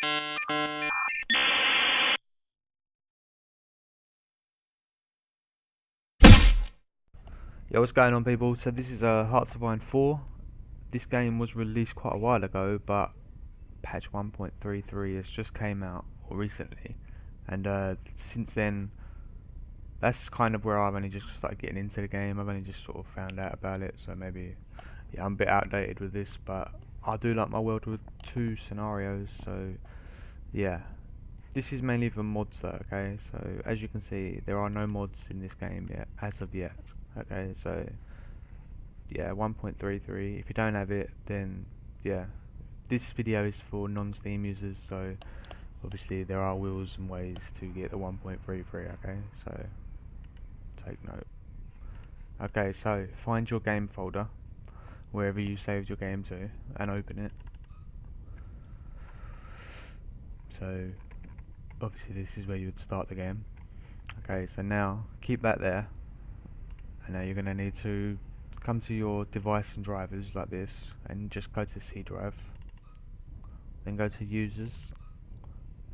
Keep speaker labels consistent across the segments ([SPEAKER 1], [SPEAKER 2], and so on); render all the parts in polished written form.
[SPEAKER 1] Yo, what's going on, people? So this is Hearts of Iron 4. This game was released quite a while ago, but patch 1.33 has just came out recently, and since then, that's kind of where I've only just started getting into the game. I've only just sort of found out about it, so maybe, yeah, I'm a bit outdated with this, but I do like my World War II scenarios, so yeah. This is mainly for mods though, okay? So as you can see, there are no mods in this game yet, as of yet. Okay, so yeah, 1.33. If you don't have it, then yeah, this video is for non-Steam users, so obviously there are wills and ways to get the 1.33, okay? So take note. Okay, so find your game folder, wherever you saved your game to, and open it. So obviously this is where you would start the game. Okay, so now keep that there, and now you're going to need to come to your device and drivers like this, and just go to C drive, then go to users,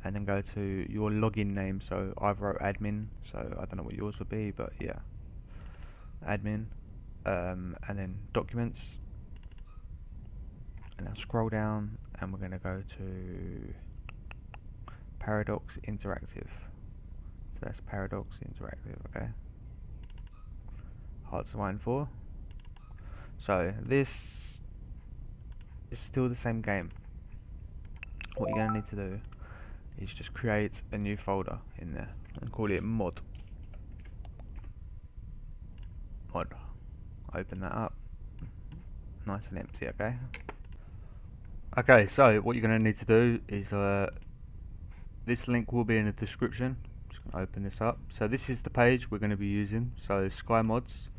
[SPEAKER 1] and then go to your login name. So I've wrote admin, so I don't know what yours would be, but yeah, admin, and then documents, and now scroll down, and we're going to go to Paradox Interactive. So that's Paradox Interactive, okay? Hearts of Iron 4. So this is still the same game. What you're going to need to do is just create a new folder in there and call it mod. Mod. Open that up. Nice and empty, okay? Okay, so what you're going to need to do is this link will be in the description. I'm just going to open this up. So this is the page we're going to be using. So Sky Mods,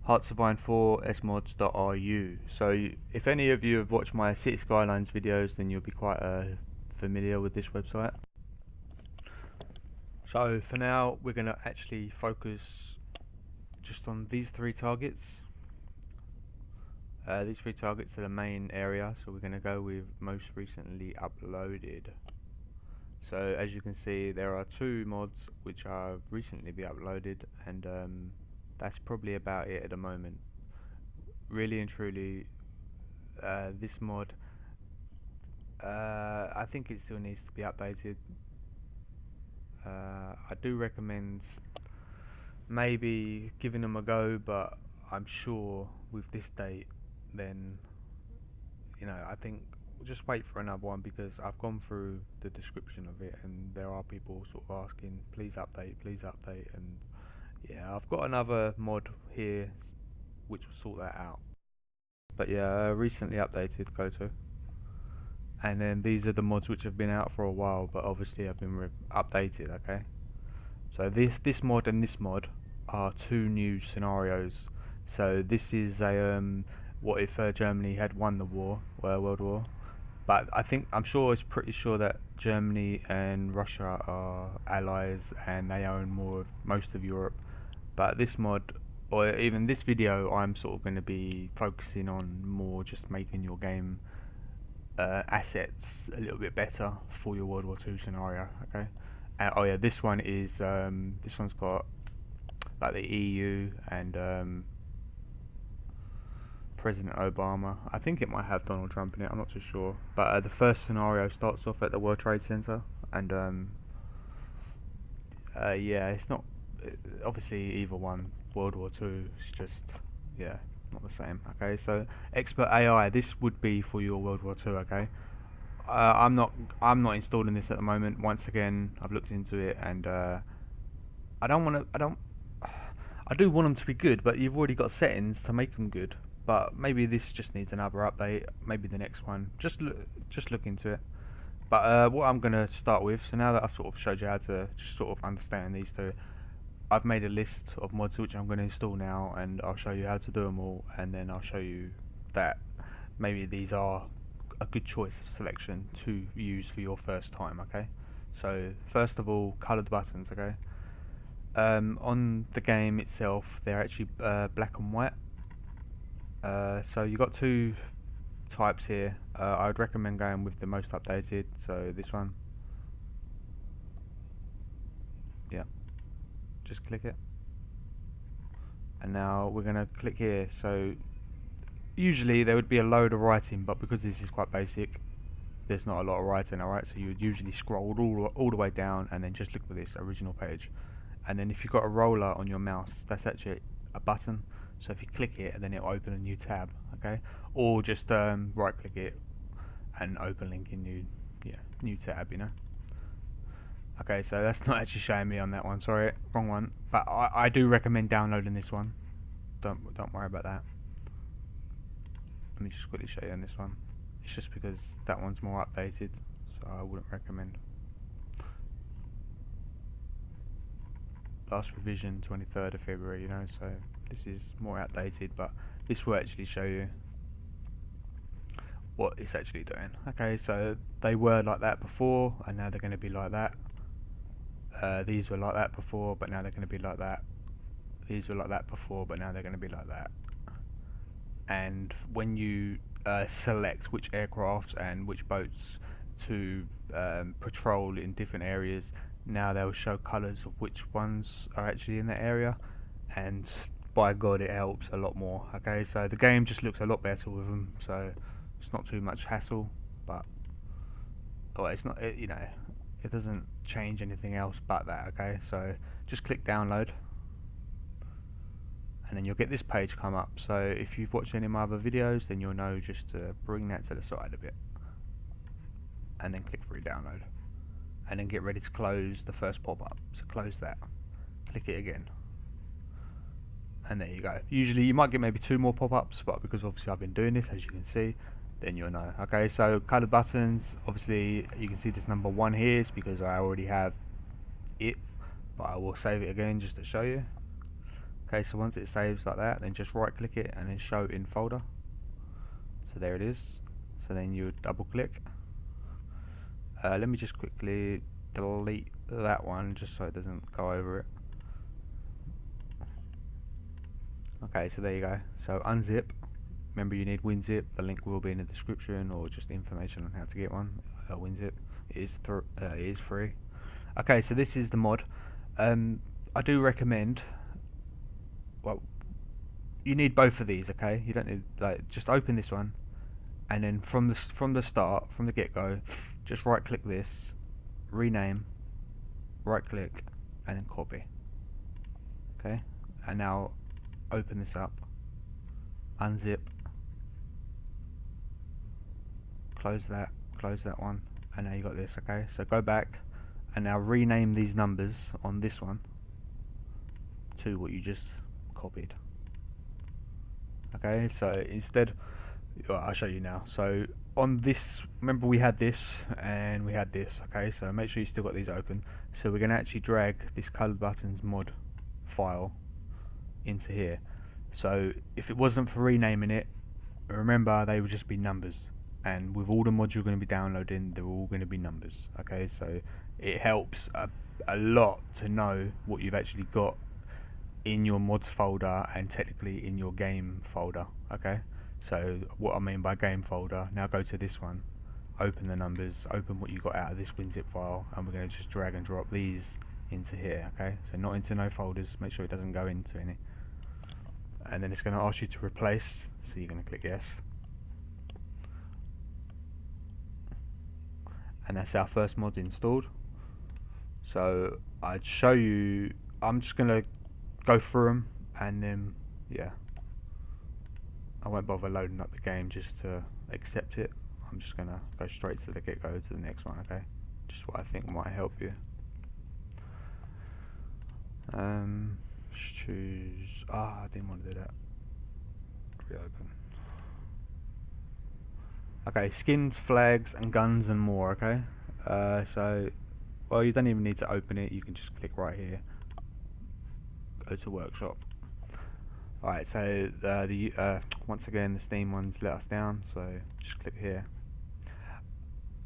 [SPEAKER 1] Hearts of Iron 4 smods.ru. So if any of you have watched my City Skylines videos, then you'll be quite familiar with this website. So for now, we're going to actually focus just on these three targets. These three targets are the main area, so we're going to go with most recently uploaded. So as you can see, there are two mods which are recently be uploaded, and that's probably about it at the moment. Really and truly, this mod, I think it still needs to be updated. I do recommend maybe giving them a go, but I'm sure with this date, then, you know, I think just wait for another one, because I've gone through the description of it and there are people sort of asking, please update, and yeah, I've got another mod here which will sort that out. But yeah, recently updated, go to. And then these are the mods which have been out for a while, but obviously have been updated, okay? So this mod and this mod are two new scenarios. So this is a what if Germany had won the war, World War? But I'm pretty sure that Germany and Russia are allies and they own most of Europe. But this mod, or even this video, I'm sort of going to be focusing on more just making your game assets a little bit better for your World War II scenario, okay? Oh yeah, this one is this one's got like the EU and President Obama. I think it might have Donald Trump in it, I'm not too sure. But the first scenario starts off at the World Trade Center, and yeah, it's not obviously either one. World War II is just, yeah, not the same. Okay, so Expert AI, this would be for your World War II. Okay, I'm not installing this at the moment. Once again, I've looked into it, and I do want them to be good, but you've already got settings to make them good. But maybe this just needs another update. Maybe the next one. Just look into it. But what I'm gonna start with. So now that I've sort of showed you how to just sort of understand these two, I've made a list of mods which I'm going to install now, and I'll show you how to do them all, and then I'll show you that maybe these are a good choice of selection to use for your first time, okay? So first of all, coloured buttons, okay? On the game itself, they're actually black and white. So you've got two types here. I would recommend going with the most updated, so this one. Yeah, just click it. And now we're going to click here. So usually there would be a load of writing, but because this is quite basic, there's not a lot of writing. Alright, so you would usually scroll all the way down and then just look for this original page. And then if you've got a roller on your mouse, that's actually a button. So if you click it, and then it'll open a new tab, okay? Or just right click it and open link in new tab, you know? Okay, so that's not actually showing me on that one, sorry, wrong one. But I do recommend downloading this one. Don't worry about that. Let me just quickly show you on this one. It's just because that one's more updated, so I wouldn't recommend. Last revision 23rd of February, you know, so this is more outdated, but this will actually show you what it's actually doing. Okay, so they were like that before, and now they're going to be like that. These were like that before, but now they're going to be like that. These were like that before, but now they're going to be like that. And when you select which aircraft and which boats to patrol in different areas, now they'll show colours of which ones are actually in that area, and by God it helps a lot more. Okay, so the game just looks a lot better with them, so it's not too much hassle, but it's not, you know, it doesn't change anything else but that. Okay, so just click download and then you'll get this page come up. So if you've watched any of my other videos, then you'll know just to bring that to the side a bit and then click free download, and then get ready to close the first pop-up. So close that, click it again, and there you go. Usually you might get maybe 2 more pop-ups, but because obviously I've been doing this, as you can see, then you'll know. Okay, so colored buttons, obviously you can see this number 1 here is because I already have it, but I will save it again just to show you. Okay, so once it saves like that, then just right click it and then show in folder. So there it is. So then you double click. Let me just quickly delete that one just so it doesn't go over it. Okay, so there you go. So unzip. Remember, you need WinZip. The link will be in the description, or just information on how to get one. WinZip. It is free. Okay, so this is the mod. I do recommend. Well, you need both of these. Okay, you don't need, like, just open this one, and then from the start, from the get-go, just right click this, rename, right click, and then copy. Okay, and now open this up, unzip, close that one, and now you got this. Okay, so go back and now rename these numbers on this one to what you just copied. Okay, so instead, I'll show you now. So on this, remember we had this and we had this. Okay, so make sure you still got these open. So we're going to actually drag this colored buttons mod file into here. So if it wasn't for renaming it, remember they would just be numbers, and with all the mods you're going to be downloading, they're all going to be numbers. Okay, so it helps a lot to know what you've actually got in your mods folder and technically in your game folder. Okay, so what I mean by game folder, now go to this one, open the numbers, open what you got out of this WinZip file, and we're going to just drag and drop these into here. Okay, so not into no folders, make sure it doesn't go into any, and then it's going to ask you to replace, so you're going to click yes, and that's our first mod installed. So I'd show you, I'm just going to go through them, and then yeah, I won't bother loading up the game just to accept it. I'm just gonna go straight to the get-go to the next one. Okay, just what I think might help you. Choose. I didn't want to do that. Reopen. Okay, skin, flags, and guns and more. Okay, so well, you don't even need to open it. You can just click right here. Go to workshop. Alright, so once again the Steam ones let us down, so just click here.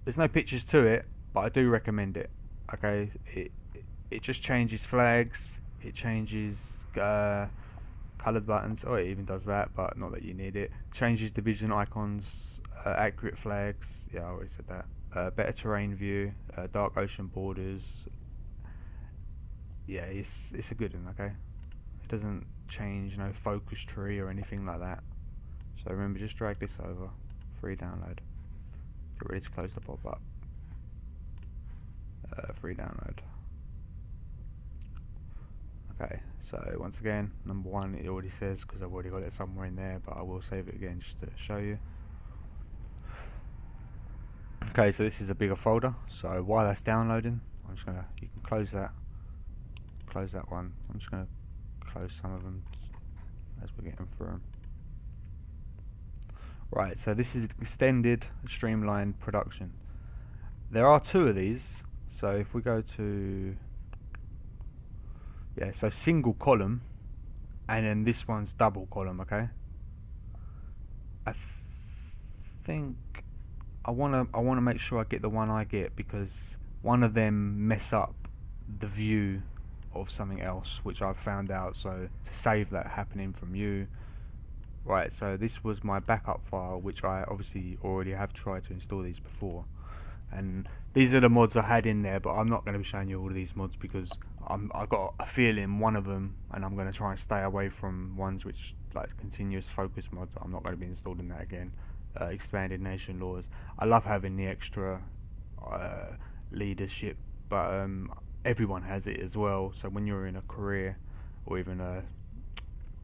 [SPEAKER 1] There's no pictures to it, but I do recommend it. Okay, it just changes flags, it changes coloured buttons, or it even does that, but not that you need it. Changes division icons, accurate flags, yeah, I already said that. Better terrain view, dark ocean borders. Yeah, it's a good one, okay? It doesn't change, no focus tree or anything like that. So remember, just drag this over, free download. Get ready to close the pop-up. Free download. Okay, so once again, number one, it already says, because I've already got it somewhere in there, but I will save it again just to show you. Okay, so this is a bigger folder, so while that's downloading, I'm just gonna, you can close that one. I'm just gonna close some of them as we're getting through them. Right, so this is extended streamlined production. There are two of these, so if we go to, yeah, so single column, and then this one's double column, okay? I think I wanna make sure I get the one I get, because one of them mess up the view of something else, which I've found out, so to save that happening from you. Right, so this was my backup file, which I obviously already have tried to install these before, and these are the mods I had in there, but I'm not going to be showing you all of these mods because I got a feeling one of them, and I'm going to try and stay away from ones which like continuous focus mods. I'm not going to be installing that again. Expanded nation laws. I love having the extra leadership, but everyone has it as well. So when you're in a career, or even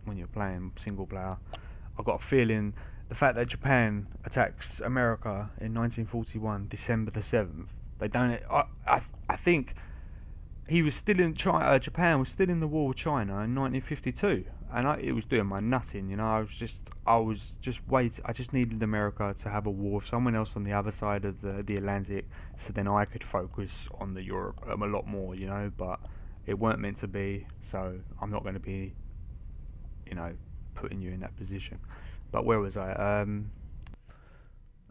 [SPEAKER 1] when you're playing single player, I've got a feeling the fact that Japan attacks America in 1941, December the 7th, they don't. I think he was still in China. Japan was still in the war with China in 1952, and it was doing my nutting. You know, I was just waiting. I just needed America to have a war with someone else on the other side of the Atlantic, so then I could focus on the Europe a lot more. You know, but it weren't meant to be. So I'm not going to be, you know, putting you in that position. But where was I?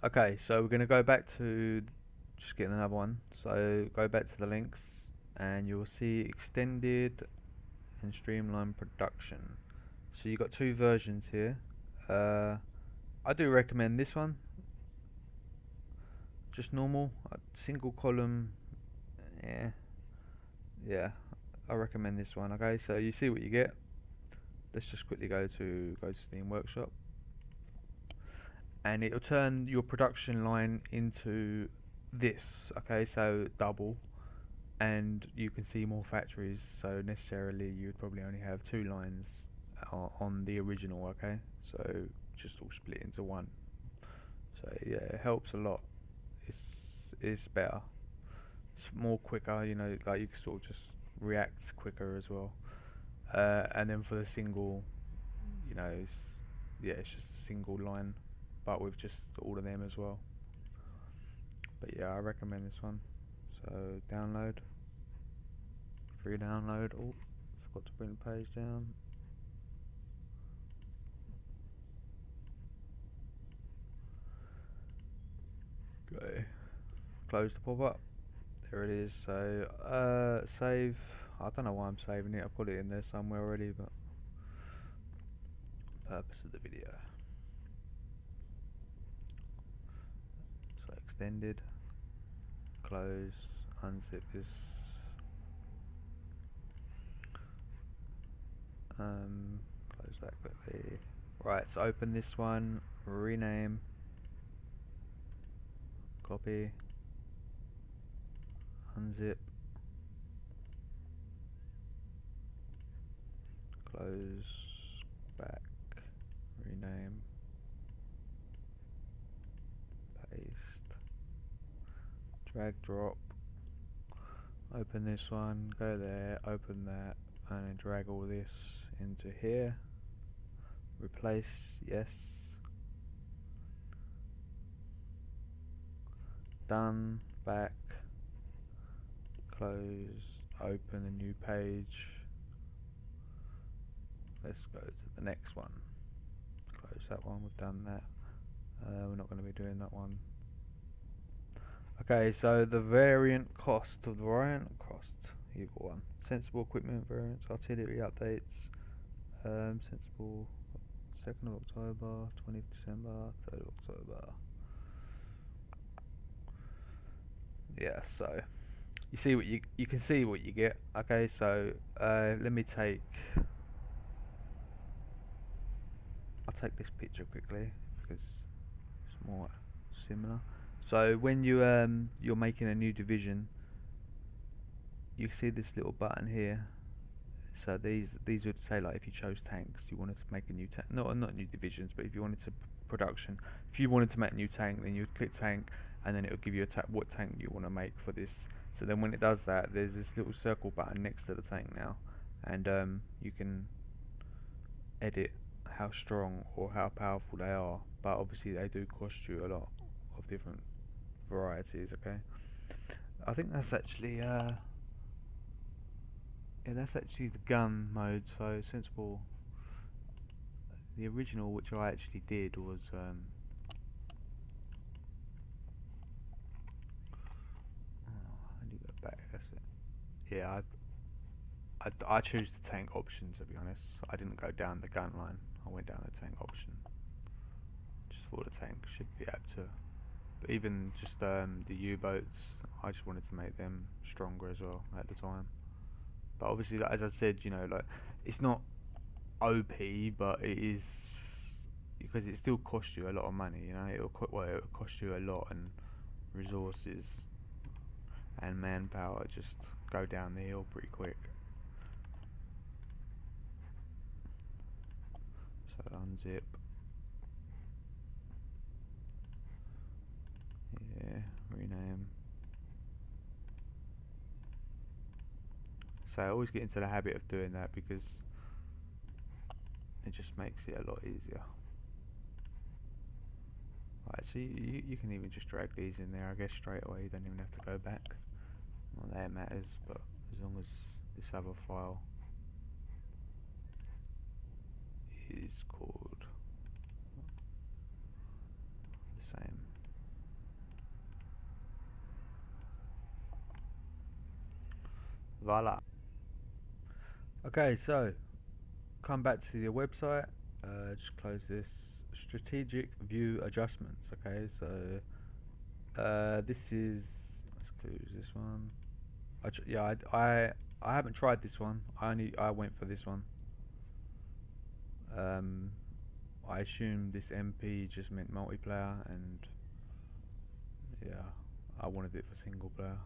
[SPEAKER 1] Okay, so we're going to go back to just getting another one. So go back to the links, and you'll see extended and streamlined production. So you've got two versions here. I do recommend this one, just normal, single column. Yeah, I recommend this one. Okay, so you see what you get. Let's just quickly go to Steam Workshop, and it'll turn your production line into this. Okay, so double, and you can see more factories, so necessarily you'd probably only have two lines on the original. Okay, so just all split into one. So yeah, it helps a lot. It's better, it's more quicker, you know, like you can sort of just react quicker as well. And then for the single, you know, it's just a single line, but with just all of them as well. But yeah, I recommend this one. So download, free download. Oh, forgot to bring the page down. Okay, close the pop-up. There it is. So save. I don't know why I'm saving it. I put it in there somewhere already, but purpose of the video. So extended, close, unzip this. Close that quickly. Right, so open this one, rename, copy, unzip, close, back, rename, paste, drag drop, open this one, go there, open that, and then drag all this into here, replace, yes, done, back, close, open a new page. Let's go to the next one. Close that one, we've done that. We're not going to be doing that one. Okay, so the variant cost of the variant cost. You've got one. Sensible equipment variants, artillery updates. Sensible 2nd of October, 20th December, 3rd of October. yeah, so you see what you can see what you get. Okay, so let me take. I'll take this picture quickly because it's more similar. So when you're making a new division, you see this little button here. So these would say, like, if you chose tanks, you wanted to make a new tank, not new divisions, but if you wanted to production, if you wanted to make a new tank, then you'd click tank, and then it would give you what tank you want to make for this. So then when it does that, there's this little circle button next to the tank now, and you can edit how strong or how powerful they are, but obviously they do cost you a lot of different varieties. Okay, I think that's actually yeah, that's actually the gun mode. So sensible. The original, which I actually did, was oh, how do you go back? That's it. Yeah, I choose the tank option, to be honest. I didn't go down the gun line. I went down the tank option. Just thought the tank should be able to. But even just the U-boats, I just wanted to make them stronger as well at the time. But obviously, like, as I said, you know, like, it's not OP, but it is, because it still costs you a lot of money. You know, it'll cost you a lot, and resources and manpower just go down the hill pretty quick. So unzip. Yeah, rename. So I always get into the habit of doing that because it just makes it a lot easier. Right, so you can even just drag these in there, I guess, straight away. You don't even have to go back. Not that it matters, but as long as this other file is called the same. Voila. Okay, so come back to your website. Just close this. Strategic view adjustments. Okay, so this is, let's close this one. I haven't tried this one. I went for this one. I assumed this MP just meant multiplayer, and yeah, I wanted it for single player.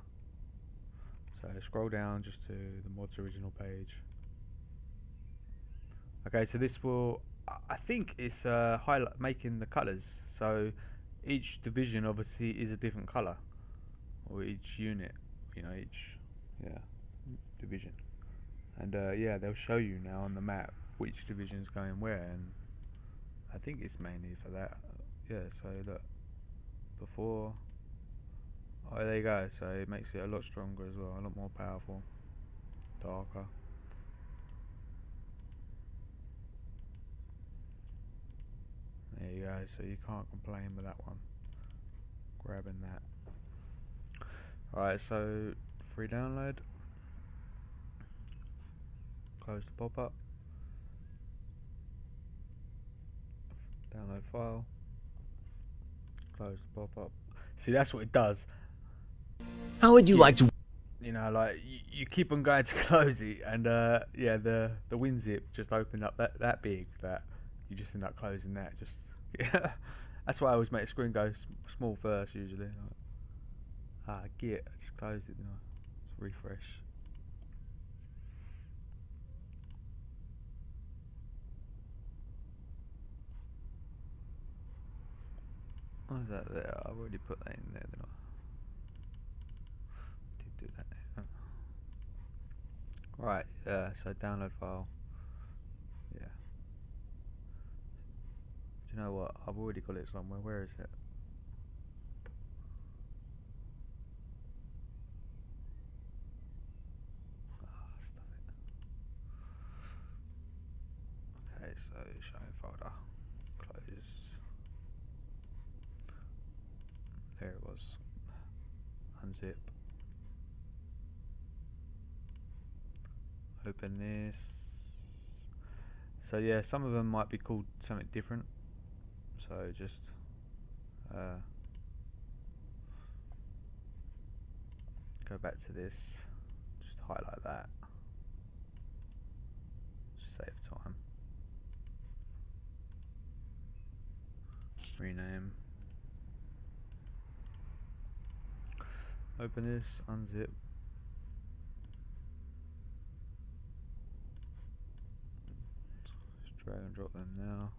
[SPEAKER 1] So scroll down just to the mod's original page. Okay, so this will, I think it's highlight making the colors. So each division obviously is a different color, or each unit, you know, each division. And yeah, they'll show you now on the map which division's going where, and I think it's mainly for that. Yeah, so look, before, oh, there you go. So it makes it a lot stronger as well, a lot more powerful, darker. There you go, so you can't complain with that one. Grabbing that. Alright, so free download. Close the pop-up. Download file. Close the pop-up. See, that's what it does.
[SPEAKER 2] How would you like to?
[SPEAKER 1] You know, like, you keep on going to close it, and yeah, the WinZip just opened up that big that you just end up closing that. Just yeah, that's why I always make the screen go small first usually. Like, I just closed it. You know, just refresh. Why is that there? I've already put that in there, didn't I? Did do that. Right, so download file. Yeah. Do you know what? I've already got it somewhere. Where is it? Ah, stuff it. Okay, so showing folder. Close. There it was. Unzip. Open this. So yeah, some of them might be called something different. So just go back to this, just highlight that, just save time. Rename. Open this, unzip. Just drag and drop them now.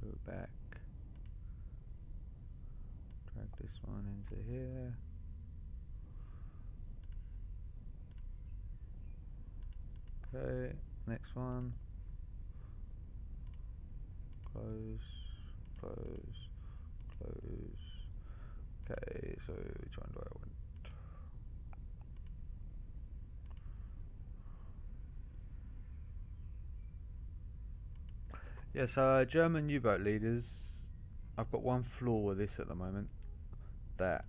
[SPEAKER 1] Go back. Drag this one into here. Okay, next one. Close, close, close. Okay, so which one do I want? Yeah, so German U-boat leaders, I've got one flaw with this at the moment, that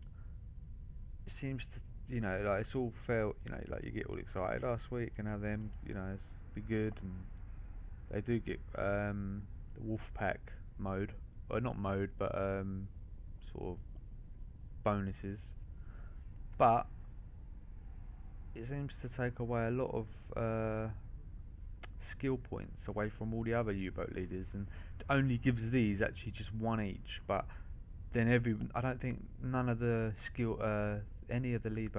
[SPEAKER 1] it seems to, you know, like it's all felt, you know, like you get all excited last week and have them, you know, be good, and they do get the wolf pack mode, or not mode, but sort of bonuses, but it seems to take away a lot of skill points away from all the other U-boat leaders, and only gives these actually just one each. But then I don't think none of the any of the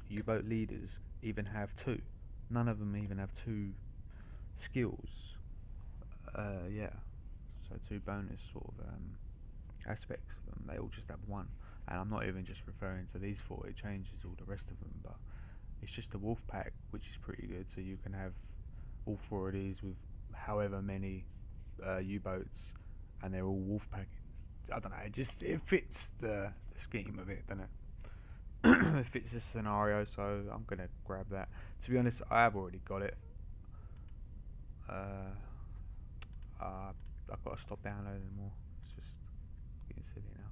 [SPEAKER 1] U-boat leaders even have two. None of them even have two skills. Yeah, so two bonus sort of aspects of them. They all just have one, and I'm not even just referring to these four. It changes all the rest of them, but it's just the wolf pack, which is pretty good. So you can have all four of these with however many U-boats, and they're all wolf packings. I don't know, it fits the scheme of it, doesn't it? It fits the scenario, so I'm gonna grab that. To be honest, I have already got it. I've got to stop downloading more. It's just getting silly now.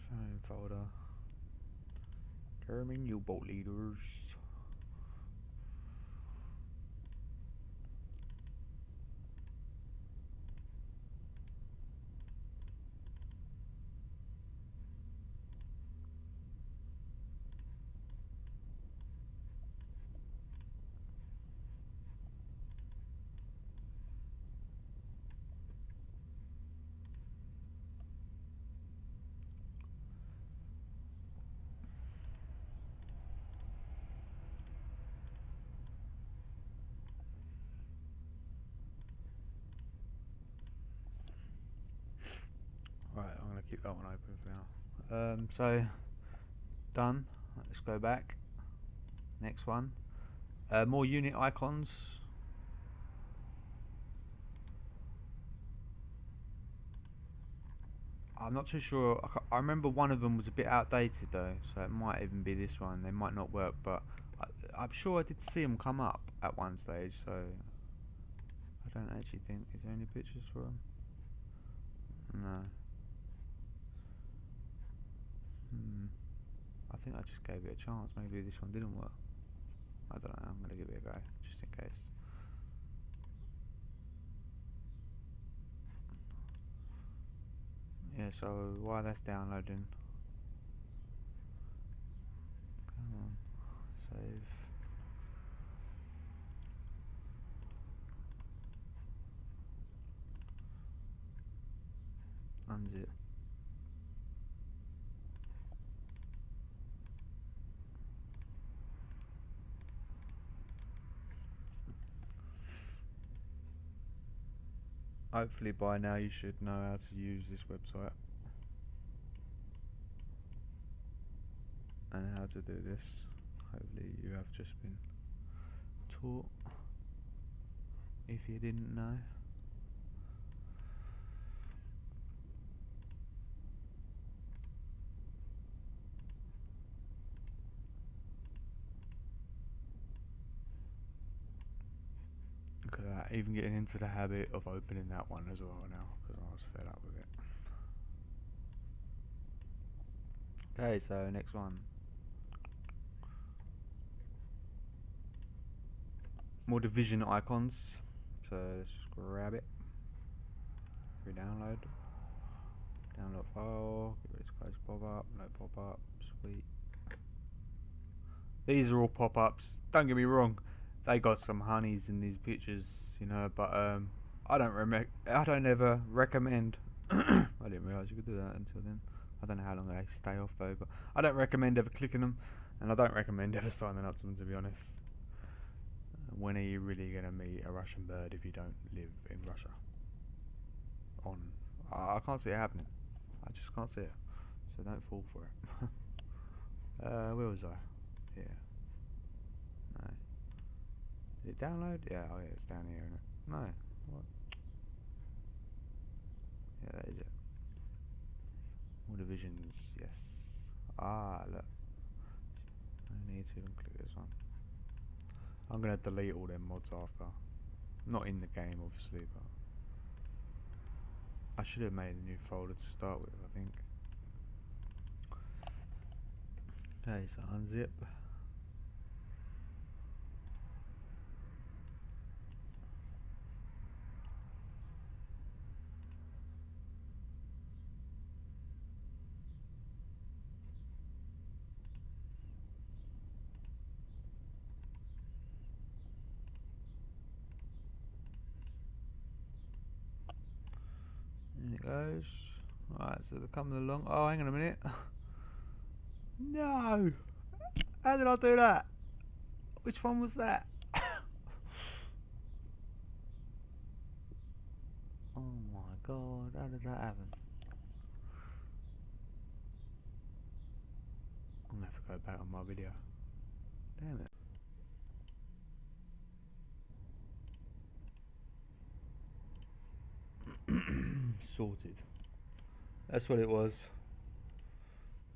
[SPEAKER 1] Showing folder. German U-boat leaders. Right, I'm going to keep that one open for now. So, done. Let's go back. Next one. More unit icons. I'm not too sure. I remember one of them was a bit outdated though, so it might even be this one. They might not work, but I'm sure I did see them come up at one stage, so I don't actually think. Is there any pictures for them? No. I think I just gave it a chance. Maybe this one didn't work. I don't know. I'm going to give it a go, just in case. Yeah, so while that's downloading, come on, save. Unzip. Hopefully by now you should know how to use this website and how to do this. Hopefully you have just been taught, if you didn't know. Look at that, even getting into the habit of opening that one as well now, because I was fed up with it. Okay, so next one. More division icons. So let's just grab it. Re-download. Download file. Get rid of close pop-up. No pop-up. Sweet. These are all pop-ups. Don't get me wrong. They got some honeys in these pictures, you know, but I don't ever recommend. I didn't realise you could do that until then. I don't know how long they stay off though, but I don't recommend ever clicking them, and I don't recommend ever signing up to them, to be honest. When are you really gonna meet a Russian bird if you don't live in Russia? I can't see it happening. I just can't see it. So don't fall for it. Where was I? Yeah. No. Did it download? Yeah, oh yeah, it's down here, isn't it? No. What? Yeah, that is it. More divisions, yes. Ah, look. I need to even click this one. I'm gonna delete all them mods after. Not in the game, obviously, but I should have made a new folder to start with, I think. Okay, so unzip. And it goes. Alright, so they're coming along. Oh, hang on a minute. No! How did I do that? Which one was that? Oh my god, how did that happen? I'm gonna have to go back on my video. Damn it. Sorted. That's what it was.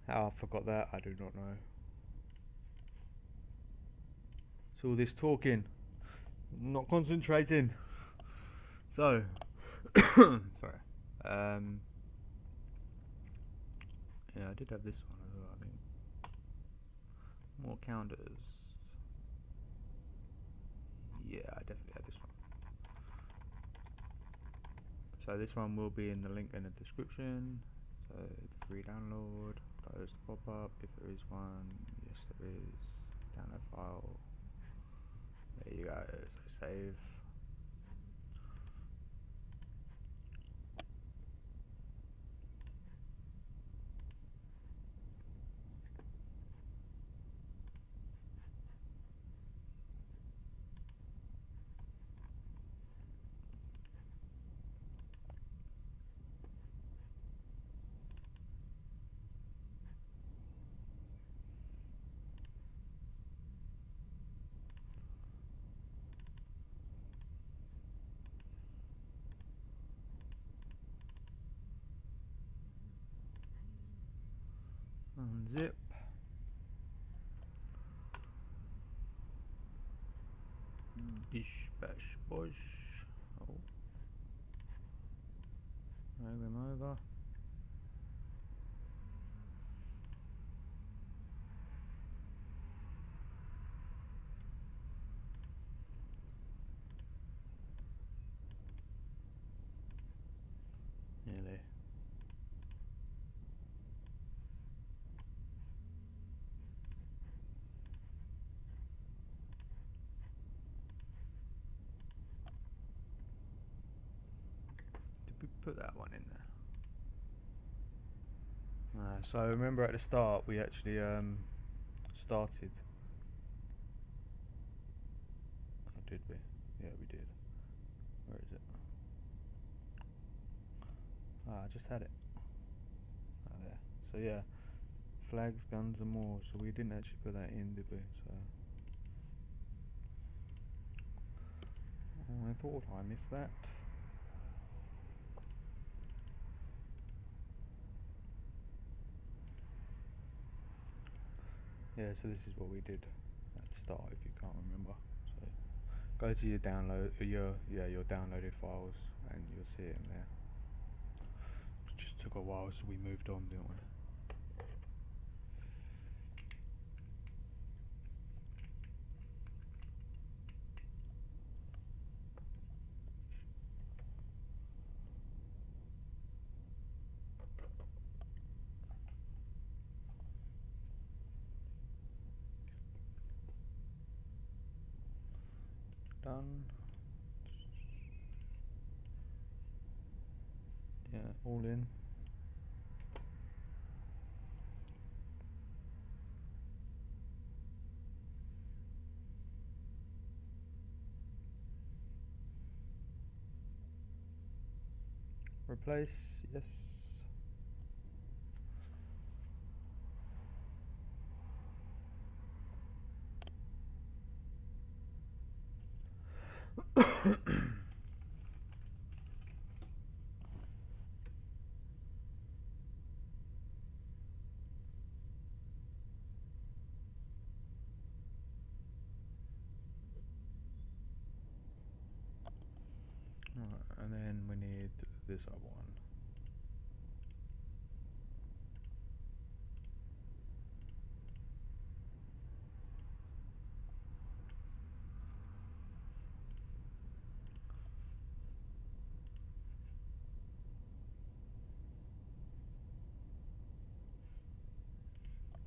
[SPEAKER 1] How I forgot that, I do not know. It's all this talking, not concentrating. So, sorry. Yeah, I did have this one as well, I think. More counters. Yeah, I definitely had this one. So this one will be in the link in the description. So the free download, close the pop-up if there is one. Yes, there is. Download file. There you go. So save. Unzip. Bish bash bosh. Oh. Drag them over. Nearly. Did we put that one in there? So remember at the start we actually started. Oh, did we? Yeah, we did. Where is it? I just had it. Oh, there. So yeah, flags, guns, and more. So we didn't actually put that in, did we? So I thought I missed that. Yeah, so this is what we did at the start, if you can't remember. So Go to your your downloaded files, and you'll see it in there. It just took a while, so we moved on, didn't we? Done. Yeah, all in. Replace, yes. Alright, and then we need this other one.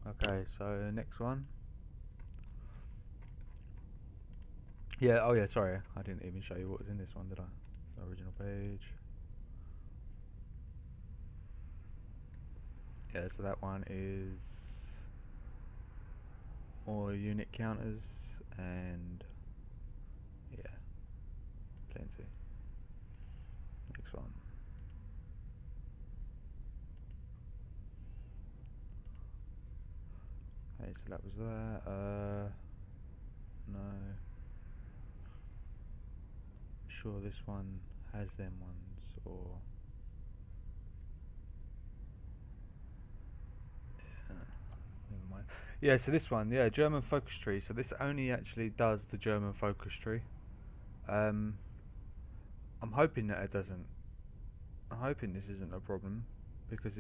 [SPEAKER 1] Okay, so next one. Yeah, oh yeah, sorry, I didn't even show you what was in this one, did I? The original page. Yeah, so that one is more unit counters and yeah, plenty. Next one. Okay, so that was that. No. Sure, this one has them ones, or never mind. Yeah, so this one, yeah, German focus tree. So this only actually does the German focus tree. I'm hoping that it doesn't. I'm hoping this isn't a problem, because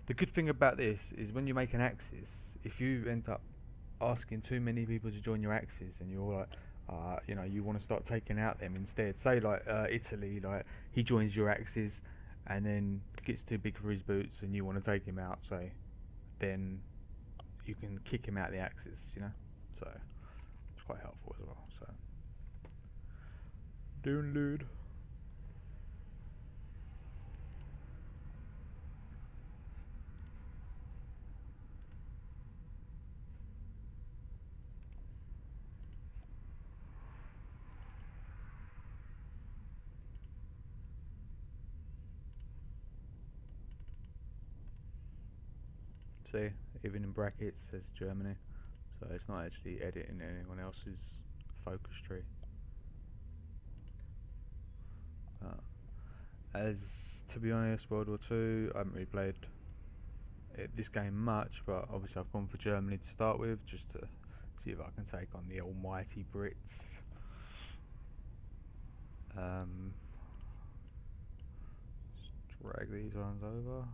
[SPEAKER 1] the good thing about this is when you make an axis, if you end up asking too many people to join your axis and you're like, you want to start taking out them instead. Say like Italy, like he joins your axis and then gets too big for his boots and you want to take him out, say, then you can kick him out the axis, So it's quite helpful as well. So download. See, even in brackets says Germany, so it's not actually editing anyone else's focus tree. As to be honest, World War II, I haven't really played this game much, but obviously I've gone for Germany to start with, just to see if I can take on the almighty Brits. Just drag these ones over.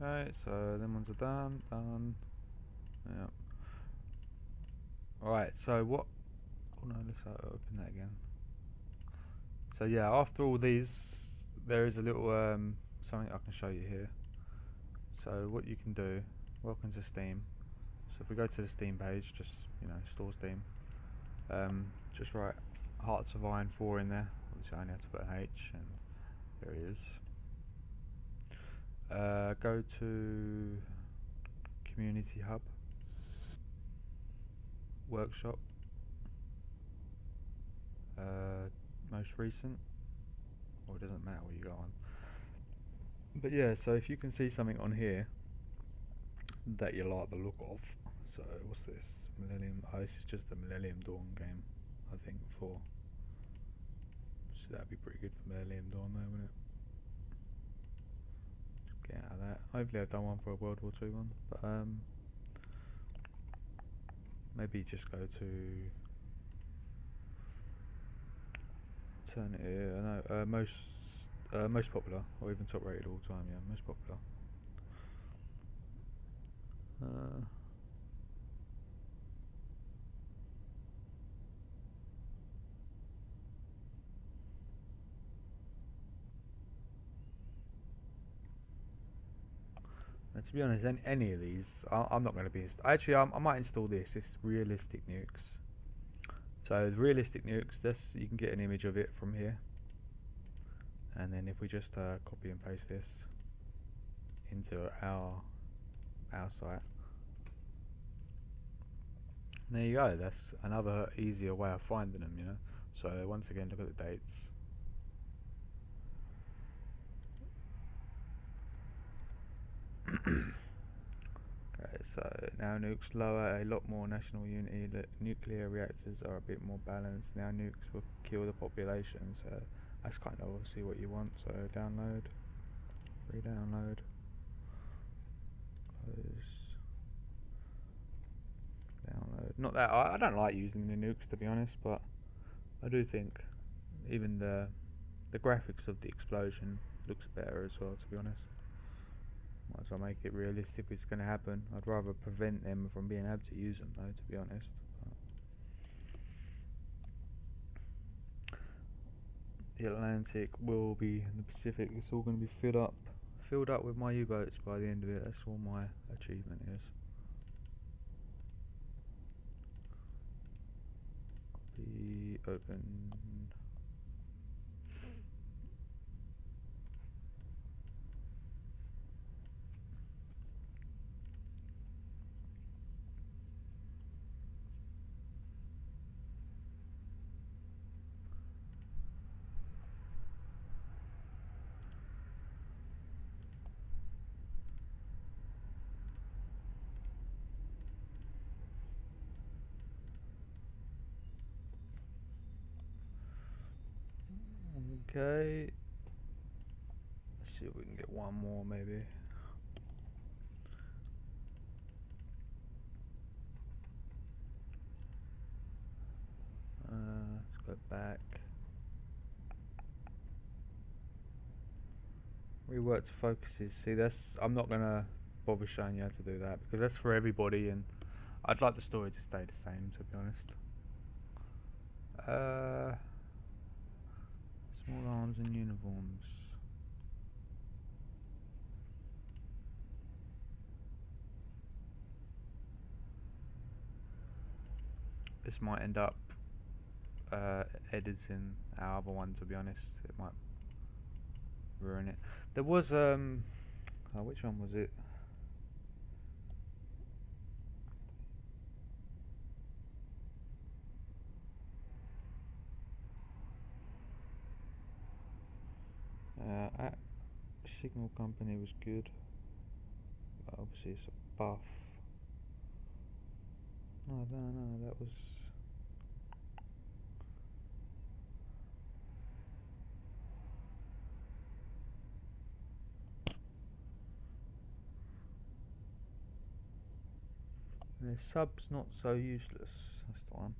[SPEAKER 1] Okay, so them ones are done. Yeah. Alright, so what? Oh no, let's open that again. So yeah, after all these, there is a little something I can show you here. So what you can do, welcome to Steam. So if we go to the Steam page, just store Steam. Just write Hearts of Iron 4 in there. Obviously I only have to put an H, and there it is. Go to Community Hub, Workshop, most recent, or it doesn't matter where you go on. But yeah, so if you can see something on here, that you like the look of. So what's this? Millennium. Oh, this is just the Millennium Dawn game, I think. So that'd be pretty good for Millennium Dawn, though, wouldn't it? Get out of that. Hopefully, I've done one for a World War II one, but maybe just go to alternative. No, most popular, or even top rated all time. Yeah, most popular. To be honest, any of these, I'm not going to be. Actually, I might install this. It's realistic nukes. So the realistic nukes, this you can get an image of it from here, and then if we just copy and paste this into our site, there you go. That's another easier way of finding them, you know. So once again, look at the dates. Okay, so now nukes lower, a lot more national unity. Nuclear reactors are a bit more balanced. Now nukes will kill the population, so that's kind of obviously what you want. So download, re-download, close, download. Not that I don't like using the nukes, to be honest, but I do think even the graphics of the explosion looks better as well, to be honest. Might as well make it realistic if it's going to happen. I'd rather prevent them from being able to use them, though, to be honest. The Atlantic will be in the Pacific. It's all going to be filled up with my U-boats by the end of it. That's all my achievement is. Copy, open. Okay, let's see if we can get one more maybe. Let's go back. Rework to focuses. See, I'm not gonna bother showing you how to do that because that's for everybody, and I'd like the story to stay the same, to be honest. Small arms and uniforms. This might end up editing our other one, to be honest. It might ruin it. There was which one was it? Signal Company was good. Obviously it's a buff. No, that was... Sub's not so useless. That's the one.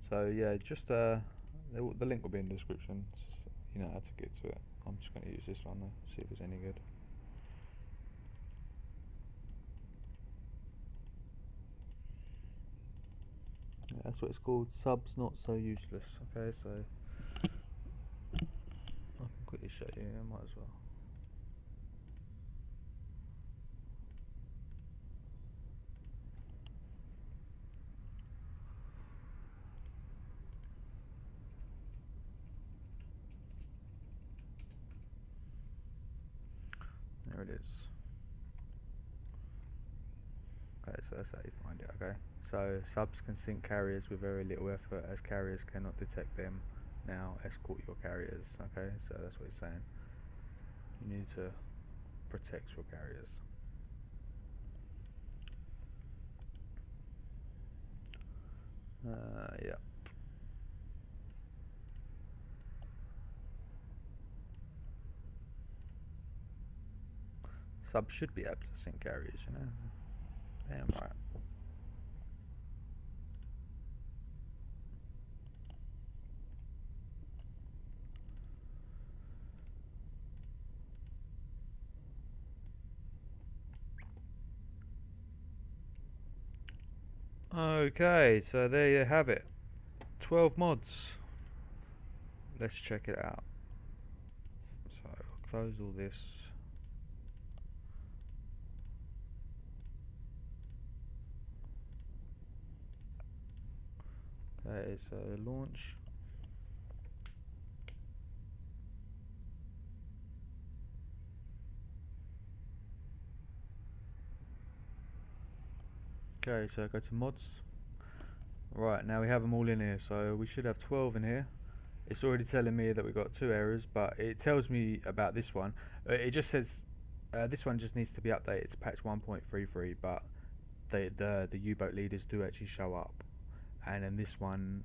[SPEAKER 1] So yeah, just the link will be in the description. It's just, you know how to get to it. I'm just going to use this one though, see if it's any good. Yeah, that's what it's called. Sub's not so useless. Okay, so I can quickly show you. I might as well. There it is. Okay, so that's how you find it. Okay, so subs can sink carriers with very little effort, as carriers cannot detect them. Now escort your carriers. Okay, so that's what it's saying. You need to protect your carriers. Yeah. Subs should be able to sync areas, you know. Damn right. Okay, so there you have it. 12 mods. Let's check it out. So close all this. Okay, so launch. Okay, so go to mods. Right, now we have them all in here, so we should have 12 in here. It's already telling me that we've got 2 errors, but it tells me about this one. It just says this one just needs to be updated to patch 1.33, but the U-Boat Leaders do actually show up. And then this one,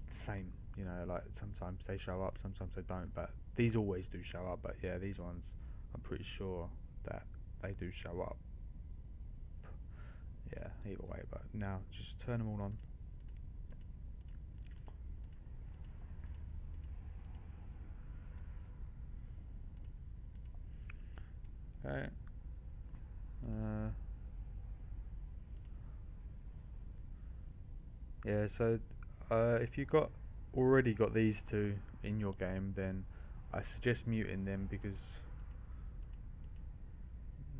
[SPEAKER 1] same, you know, like sometimes they show up, sometimes they don't, but these always do show up. But yeah, these ones, I'm pretty sure that they do show up. Yeah, either way, but now just turn them all on. Okay. Yeah, so if you already got these two in your game, then I suggest muting them because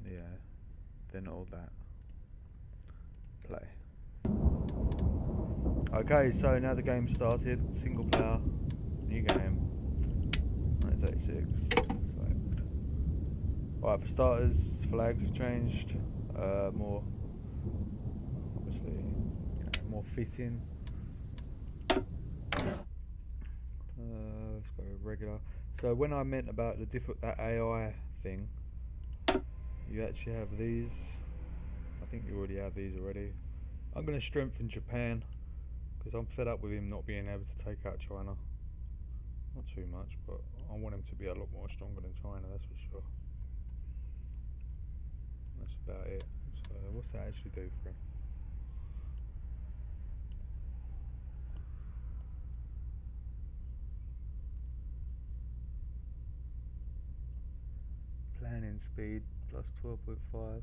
[SPEAKER 1] yeah, they're not all that. Play. Okay, so now the game started. Single player, new game. 936. Select. Alright, for starters, flags have changed. More, obviously, you know, more fitting. Let's go regular. So when I meant about that AI thing, you actually have these. I think you already have these already. I'm going to strengthen Japan because I'm fed up with him not being able to take out China. Not too much, but I want him to be a lot more stronger than China, that's for sure. That's about it. So what's that actually do for him? Planning speed plus 12.5.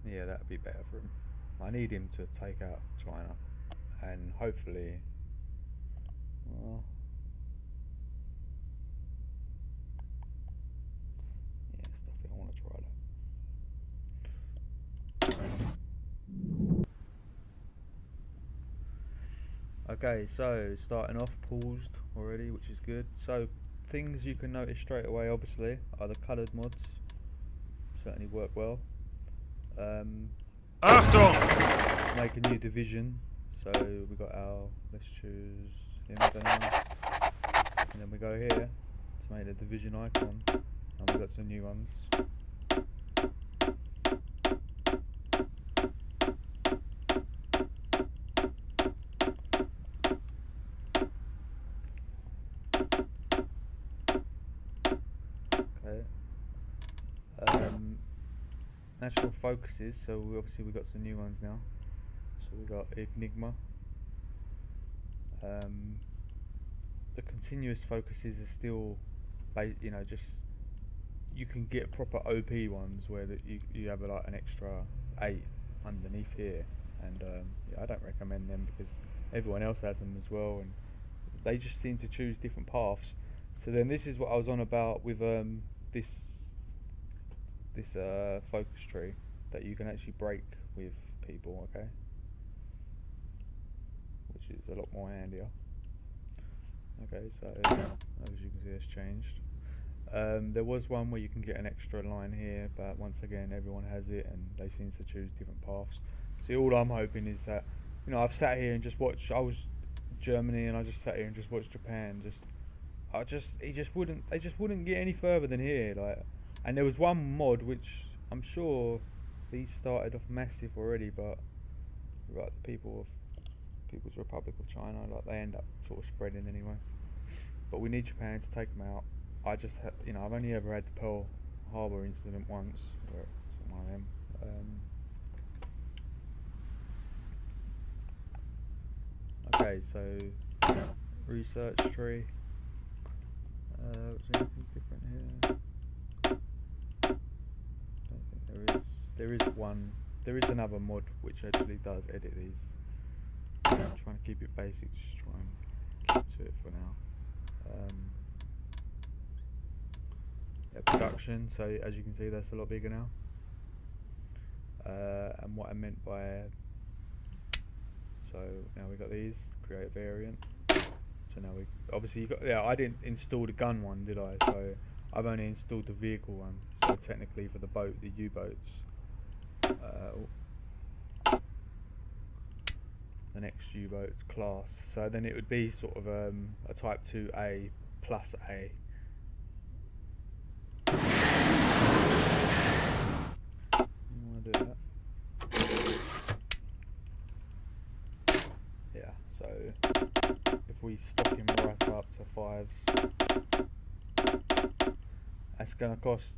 [SPEAKER 1] Yeah, that'd be better for him. I need him to take out China, and hopefully, well, yeah, stuff it. I want to try that. Okay, so starting off, paused already, which is good. So things you can notice straight away, obviously, are the coloured mods. Certainly work well.
[SPEAKER 3] Achtung!
[SPEAKER 1] Make a new division. So we got our, let's choose him for now. And then we go here to make the division icon. And we got some new ones. Okay. National focuses, so obviously we got some new ones now. So we got Enigma. The continuous focuses are still, you know, just you can get proper OP ones where that you have like an extra 8 underneath here, and yeah, I don't recommend them because everyone else has them as well, and they just seem to choose different paths. So then this is what I was on about with this focus tree that you can actually break with people, okay, which is a lot more handier. Okay, so as you can see, it's changed. There was one where you can get an extra line here, but once again everyone has it and they seem to choose different paths. See, all I'm hoping is that, you know, I've sat here and just watched, I was Germany and I just sat here and just watched Japan, they just wouldn't get any further than here, like. And there was one mod which I'm sure these started off massive already, but like the People's Republic of China, like they end up sort of spreading anyway. But we need Japan to take them out. I just, I've only ever had the Pearl Harbor incident once, where it's one of them. Okay, so research tree. Was there anything different here? Don't think there is. There is one. There is another mod which actually does edit these. I'm trying to keep it basic, just try and keep to it for now. Yeah, production. So as you can see, that's a lot bigger now. And what I meant by now we got these, create a variant. So now we obviously I didn't install the gun one, did I? So I've only installed the vehicle one. So technically for the boat, the U-boats, the next U-boat class. So then it would be sort of a Type 2A plus A. You want to do that? Yeah. So if we stock him right up to 5s, that's going to cost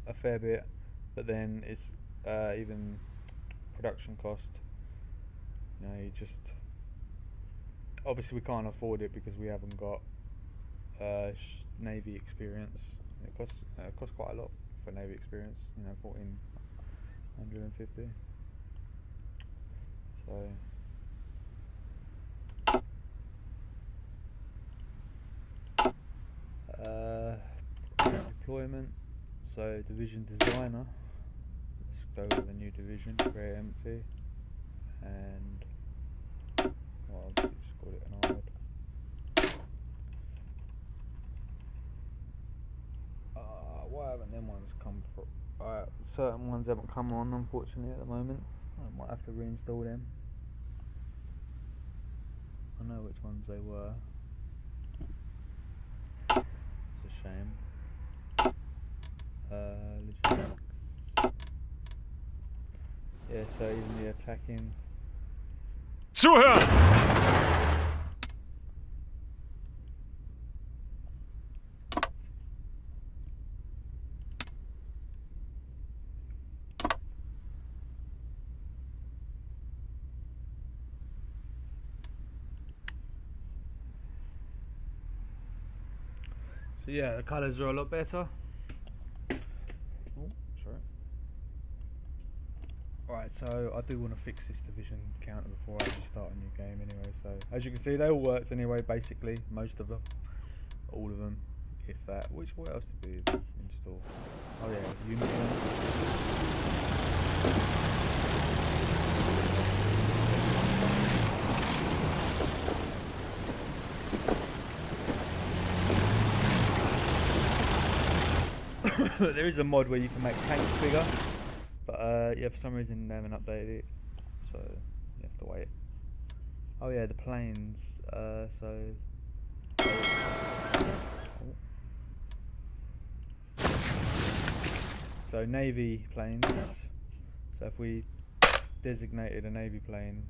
[SPEAKER 1] a fair bit, but then it's even production cost. You just obviously we can't afford it because we haven't got Navy experience. It costs quite a lot for Navy experience. 1,450. So deployment. So division designer. Let's go with a new division. Create empty. And obviously just call it an armored. Why haven't them ones come from? Certain ones haven't come on, unfortunately, at the moment. I might have to reinstall them. I know which ones they were. It's a shame. Logistics. Yeah, so even the attacking. So yeah, the colours are a lot better. Oh, sorry. Alright, so I do want to fix this division counter before I actually start a new game anyway. So as you can see, they all worked anyway, basically, most of them. All of them, if that. What else did we install? Oh yeah, uniform. There is a mod where you can make tanks bigger, but yeah, for some reason they haven't updated it, so you have to wait. Oh yeah, the planes. So Navy planes. So if we designated a Navy plane,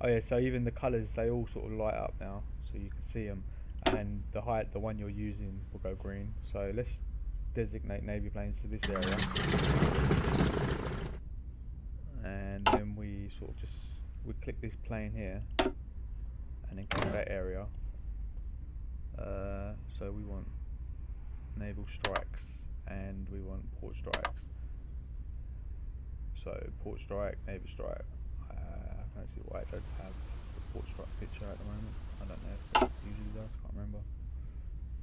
[SPEAKER 1] oh yeah, so even the colours, they all sort of light up now, so you can see them, and the one you're using will go green. So let's designate Navy planes to this area, and then we sort of we click this plane here and then click that area. So we want naval strikes and we want port strikes. So port strike, Navy strike. I can't see why it doesn't have the port strike picture at the moment. I don't know if it usually does, can't remember.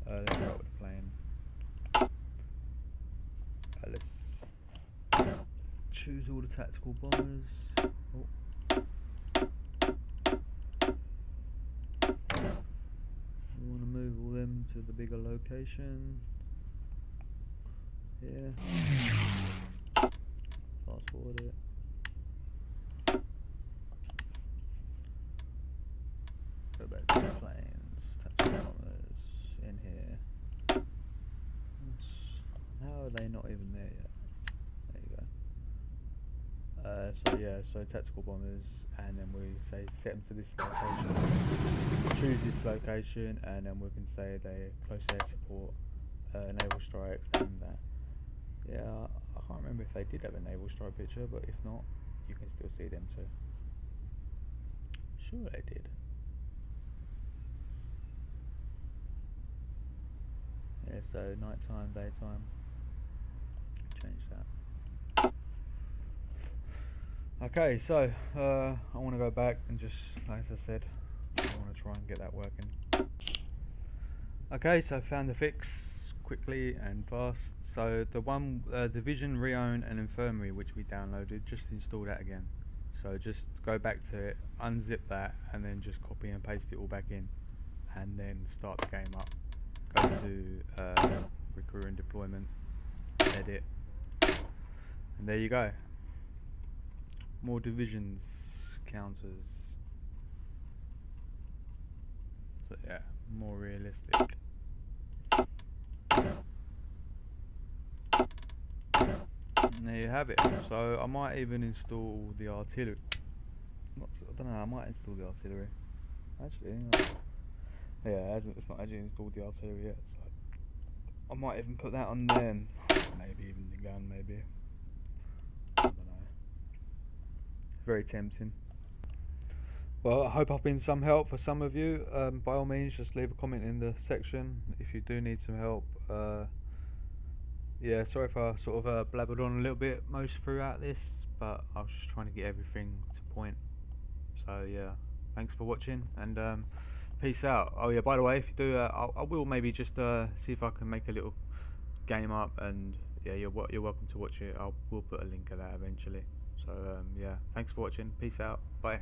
[SPEAKER 1] Let's start with the plane. Let's choose all the tactical bombers. Oh. We want to move all them to the bigger location. Yeah. Fast forward it. Go back to the planes, tactical bombers in here. How are they not even there yet? There you go. So yeah, so tactical bombers, and then we say set them to this location, choose this location, and then we can say they close air support, naval strikes, and that. Yeah, I can't remember if they did have a naval strike picture, but if not, you can still see them too. Sure they did. Yeah, so nighttime, daytime. Change that. Okay, so I want to go back and just, like I said, I want to try and get that working. Okay, so found the fix quickly and fast. So the one Division, Renown and Infamy which we downloaded, just install that again. So just go back to it, unzip that, and then just copy and paste it all back in, and then start the game up. Go to recruit and deployment, edit, and there you go. More divisions, counters. So yeah, more realistic. And there you have it. So I might even install the artillery. I don't know. I might install the artillery. Actually, yeah, it's not actually installed the artillery yet. So I might even put that on then. Maybe even the gun. Maybe. I don't know. Very tempting. Well, I hope I've been some help for some of you. By all means, just leave a comment in the section if you do need some help. Yeah, sorry if I sort of blabbered on a little bit most throughout this, but I was just trying to get everything to point. So yeah, thanks for watching, and peace out. Oh yeah, by the way, if you do, I will maybe just see if I can make a little game up, and yeah, you're welcome to watch it. We'll put a link of that eventually. So yeah, thanks for watching. Peace out. Bye.